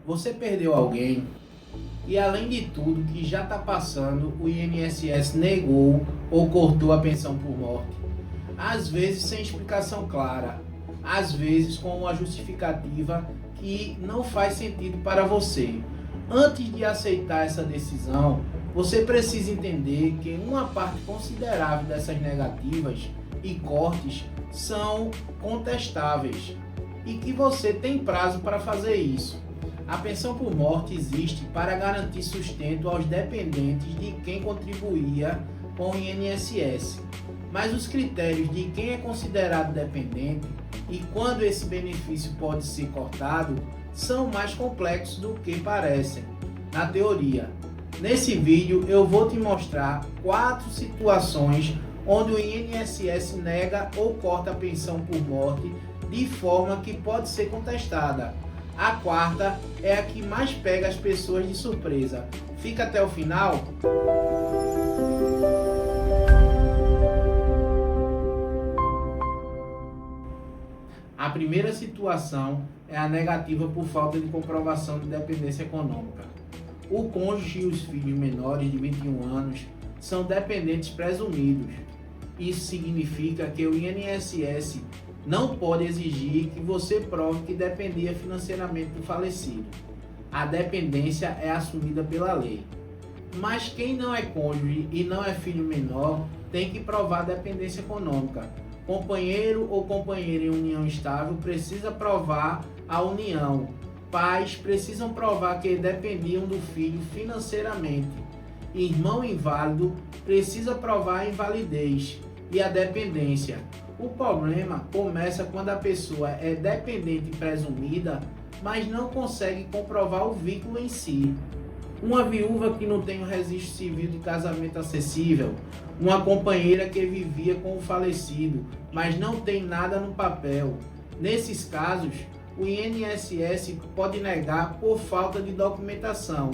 Você perdeu alguém e, além de tudo que já está passando, o INSS negou ou cortou a pensão por morte. Às vezes sem explicação clara, às vezes com uma justificativa que não faz sentido para você. Antes de aceitar essa decisão, você precisa entender que uma parte considerável dessas negativas e cortes são contestáveis e que você tem prazo para fazer isso. A pensão por morte existe para garantir sustento aos dependentes de quem contribuía com o INSS, mas os critérios de quem é considerado dependente e quando esse benefício pode ser cortado são mais complexos do que parecem, na teoria. Nesse vídeo eu vou te mostrar 4 situações onde o INSS nega ou corta a pensão por morte de forma que pode ser contestada. A quarta é a que mais pega as pessoas de surpresa. Fica até o final. A primeira situação é a negativa por falta de comprovação de dependência econômica. O cônjuge e os filhos menores de 21 anos são dependentes presumidos. Isso significa que o INSS não pode exigir que você prove que dependia financeiramente do falecido. A dependência é assumida pela lei. Mas quem não é cônjuge e não é filho menor tem que provar dependência econômica. Companheiro ou companheira em união estável precisa provar a união. Pais precisam provar que dependiam do filho financeiramente. Irmão inválido precisa provar a invalidez e a dependência. O problema começa quando a pessoa é dependente presumida, mas não consegue comprovar o vínculo em si. Uma viúva que não tem um registro civil de casamento acessível, uma companheira que vivia com o falecido, mas não tem nada no papel. Nesses casos, o INSS pode negar por falta de documentação,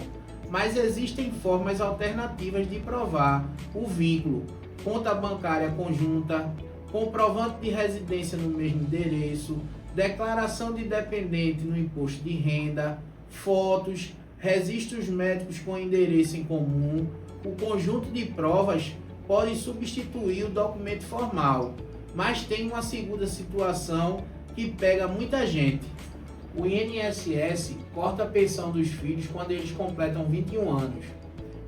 mas existem formas alternativas de provar o vínculo: conta bancária conjunta, comprovante de residência no mesmo endereço, declaração de dependente no imposto de renda, fotos, registros médicos com endereço em comum. O conjunto de provas pode substituir o documento formal, mas tem uma segunda situação que pega muita gente. O INSS corta a pensão dos filhos quando eles completam 21 anos.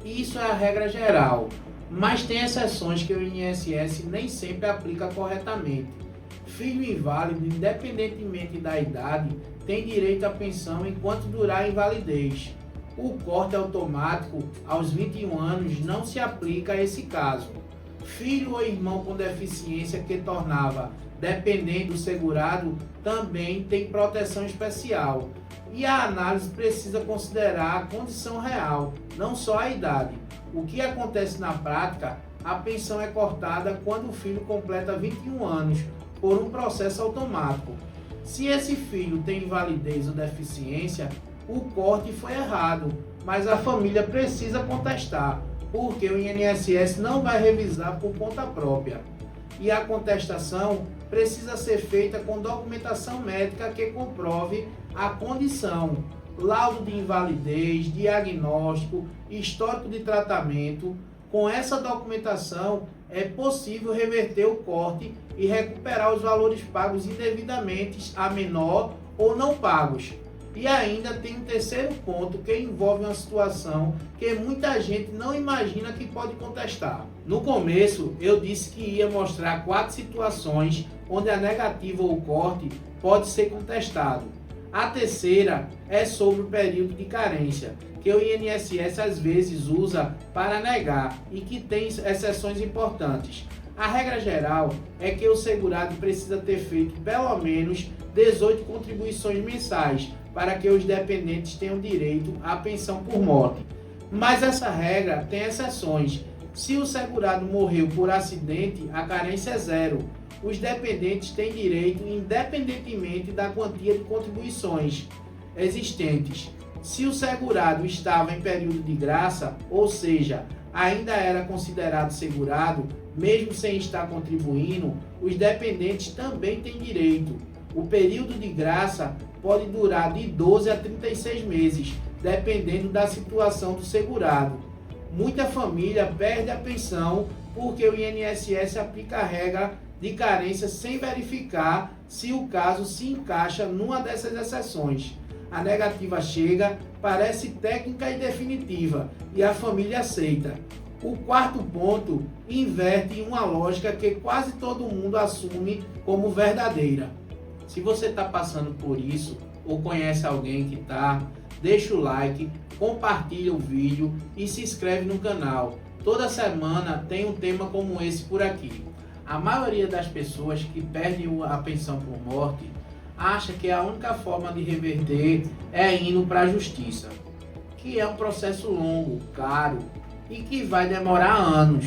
Isso é a regra geral, mas tem exceções que o INSS nem sempre aplica corretamente. Filho inválido, independentemente da idade, tem direito à pensão enquanto durar a invalidez. O corte automático aos 21 anos não se aplica a esse caso. Filho ou irmão com deficiência que tornava dependente do segurado também tem proteção especial. E a análise precisa considerar a condição real, não só a idade. O que acontece na prática? A pensão é cortada quando o filho completa 21 anos, por um processo automático. Se esse filho tem invalidez ou deficiência, o corte foi errado, mas a família precisa contestar, porque o INSS não vai revisar por conta própria. E a contestação precisa ser feita com documentação médica que comprove a condição, laudo de invalidez, diagnóstico, histórico de tratamento. Com essa documentação é possível reverter o corte e recuperar os valores pagos indevidamente a menor ou não pagos. E ainda tem um terceiro ponto que envolve uma situação que muita gente não imagina que pode contestar. No começo eu disse que ia mostrar 4 situações onde a negativa ou corte pode ser contestado. A terceira é sobre o período de carência, que o INSS às vezes usa para negar e que tem exceções importantes. A regra geral é que o segurado precisa ter feito pelo menos 18 contribuições mensais para que os dependentes tenham direito à pensão por morte. Mas essa regra tem exceções. Se o segurado morreu por acidente, a carência é 0. Os dependentes têm direito independentemente da quantia de contribuições existentes. Se o segurado estava em período de graça, ou seja, ainda era considerado segurado, mesmo sem estar contribuindo, os dependentes também têm direito. O período de graça pode durar de 12 a 36 meses, dependendo da situação do segurado. Muita família perde a pensão porque o INSS aplica a regra de carência sem verificar se o caso se encaixa numa dessas exceções. A negativa chega, parece técnica e definitiva, e a família aceita. O quarto ponto inverte em uma lógica que quase todo mundo assume como verdadeira. Se você está passando por isso, ou conhece alguém que está, deixa o like, compartilha o vídeo e se inscreve no canal. Toda semana tem um tema como esse por aqui. A maioria das pessoas que perdem a pensão por morte acha que a única forma de reverter é indo para a justiça, que é um processo longo, caro e que vai demorar anos.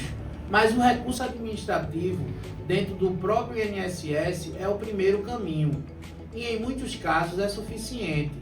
Mas o recurso administrativo dentro do próprio INSS é o primeiro caminho e em muitos casos é suficiente.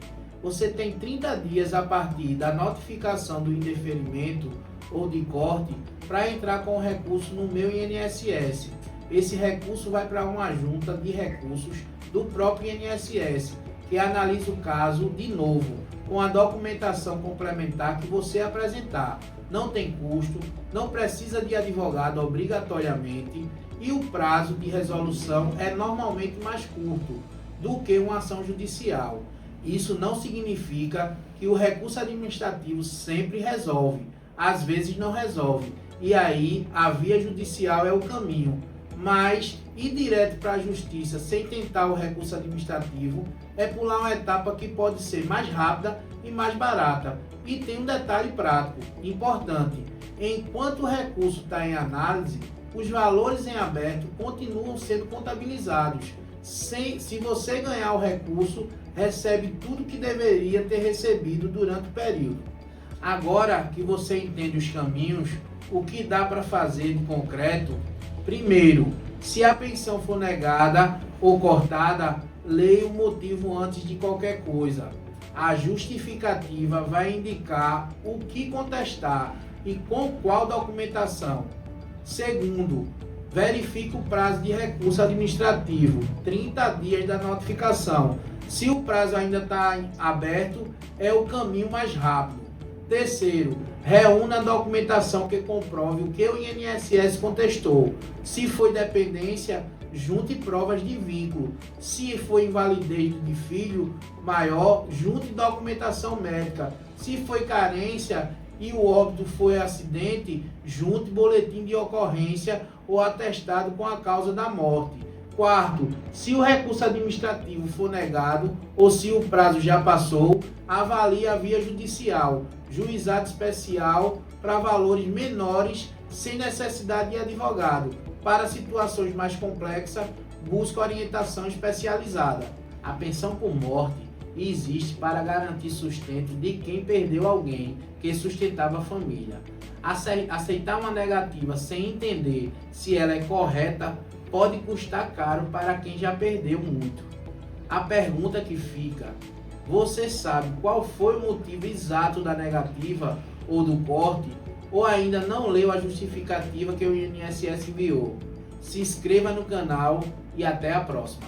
Você tem 30 dias a partir da notificação do indeferimento ou de corte para entrar com o recurso no meu INSS. Esse recurso vai para uma junta de recursos do próprio INSS, que analisa o caso de novo, com a documentação complementar que você apresentar. Não tem custo, não precisa de advogado obrigatoriamente e o prazo de resolução é normalmente mais curto do que uma ação judicial. Isso não significa que o recurso administrativo sempre resolve, às vezes não resolve, e aí a via judicial é o caminho. Mas ir direto para a justiça sem tentar o recurso administrativo é pular uma etapa que pode ser mais rápida e mais barata. E tem um detalhe prático, importante: enquanto o recurso está em análise, os valores em aberto continuam sendo contabilizados. Se você ganhar o recurso, recebe tudo que deveria ter recebido durante o período. Agora que você entende os caminhos, o que dá para fazer de concreto? Primeiro, se a pensão for negada ou cortada, leia o motivo antes de qualquer coisa. A justificativa vai indicar o que contestar e com qual documentação. Segundo, verifique o prazo de recurso administrativo, 30 dias da notificação. Se o prazo ainda está aberto, é o caminho mais rápido. Terceiro, reúna a documentação que comprove o que o INSS contestou. Se foi dependência, junte provas de vínculo. Se foi invalidez de filho maior, junte documentação médica. Se foi carência e o óbito foi acidente, junte boletim de ocorrência ou atestado com a causa da morte. Quarto, se o recurso administrativo for negado ou se o prazo já passou, avalie a via judicial, juizado especial para valores menores sem necessidade de advogado. Para situações mais complexas, busque orientação especializada. A pensão por morte existe para garantir sustento de quem perdeu alguém que sustentava a família. Aceitar uma negativa sem entender se ela é correta pode custar caro para quem já perdeu muito. A pergunta que fica: você sabe qual foi o motivo exato da negativa ou do corte? Ou ainda não leu a justificativa que o INSS enviou? Se inscreva no canal e até a próxima.